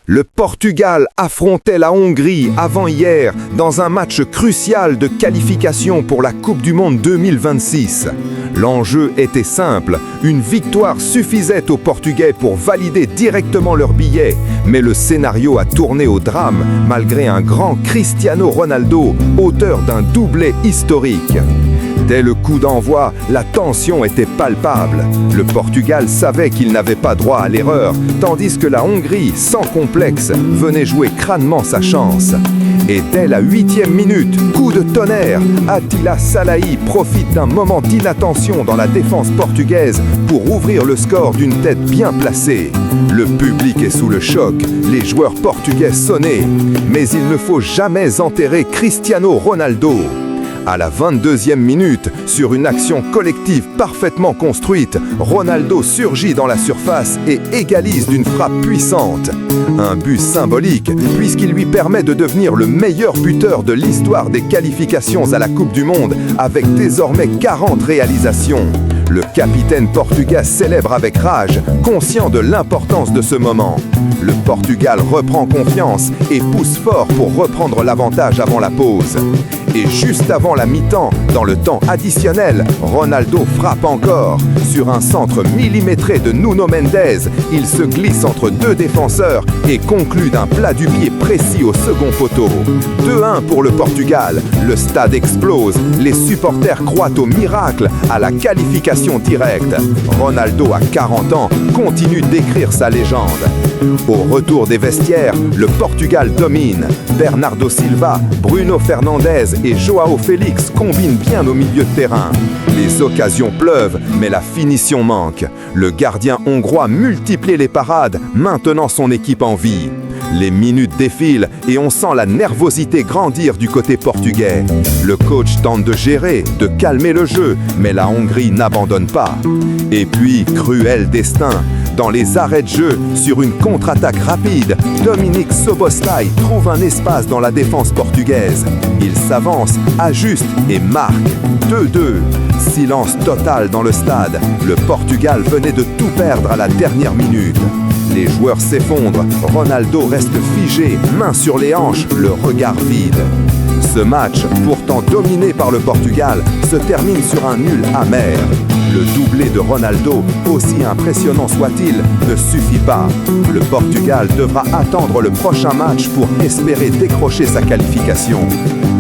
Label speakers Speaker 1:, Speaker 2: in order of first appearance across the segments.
Speaker 1: Le Portugal affrontait la Hongrie avant-hier dans un match crucial de qualification pour la Coupe du Monde 2026. L'enjeu était simple, une victoire suffisait aux Portugais pour valider directement leur billet, mais le scénario a tourné au drame malgré un grand Cristiano Ronaldo, auteur d'un doublé historique. Dès le coup d'envoi, la tension était palpable. Le Portugal savait qu'il n'avait pas droit à l'erreur, tandis que la Hongrie, sans complexe, venait jouer crânement sa chance. Et dès la 8e minute, coup de tonnerre, Attila Szalai profite d'un moment d'inattention dans la défense portugaise pour ouvrir le score d'une tête bien placée. Le public est sous le choc, les joueurs portugais sonnés. Mais il ne faut jamais enterrer Cristiano Ronaldo. À la 22e minute, sur une action collective parfaitement construite, Ronaldo surgit dans la surface et égalise d'une frappe puissante. Un but symbolique, puisqu'il lui permet de devenir le meilleur buteur de l'histoire des qualifications à la Coupe du Monde, avec désormais 40 réalisations. Le capitaine portugais célèbre avec rage, conscient de l'importance de ce moment. Le Portugal reprend confiance et pousse fort pour reprendre l'avantage avant la pause. Et juste avant la mi-temps, dans le temps additionnel, Ronaldo frappe encore. Sur un centre millimétré de Nuno Mendes, il se glisse entre deux défenseurs et conclut d'un plat du pied précis au second poteau. 2-1 pour le Portugal. Le stade explose. Les supporters croient au miracle, à la qualification directe. Ronaldo, à 40 ans, continue d'écrire sa légende. Au retour des vestiaires, le Portugal domine. Bernardo Silva, Bruno Fernandes et Joao Félix combinent bien au milieu de terrain. Les occasions pleuvent, mais la finition manque. Le gardien hongrois multiplie les parades, maintenant son équipe en vie. Les minutes défilent et on sent la nervosité grandir du côté portugais. Le coach tente de gérer, de calmer le jeu, mais la Hongrie n'abandonne pas. Et puis, cruel destin. Dans les arrêts de jeu, sur une contre-attaque rapide, Dominique Szoboszlai trouve un espace dans la défense portugaise. Il s'avance, ajuste et marque. 2-2. Silence total dans le stade. Le Portugal venait de tout perdre à la dernière minute. Les joueurs s'effondrent. Ronaldo reste figé, main sur les hanches, le regard vide. Ce match, pourtant dominé par le Portugal, se termine sur un nul amer. Le doublé de Ronaldo, aussi impressionnant soit-il, ne suffit pas. Le Portugal devra attendre le prochain match pour espérer décrocher sa qualification.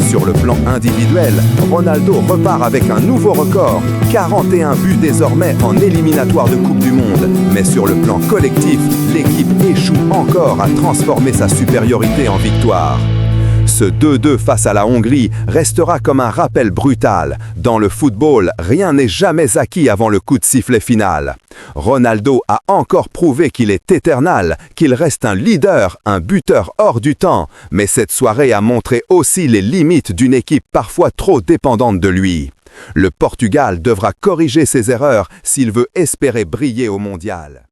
Speaker 1: Sur le plan individuel, Ronaldo repart avec un nouveau record, 41 buts désormais en éliminatoire de Coupe du Monde. Mais sur le plan collectif, l'équipe échoue encore à transformer sa supériorité en victoire. Ce 2-2 face à la Hongrie restera comme un rappel brutal. Dans le football, rien n'est jamais acquis avant le coup de sifflet final. Ronaldo a encore prouvé qu'il est éternel, qu'il reste un leader, un buteur hors du temps. Mais cette soirée a montré aussi les limites d'une équipe parfois trop dépendante de lui. Le Portugal devra corriger ses erreurs s'il veut espérer briller au mondial.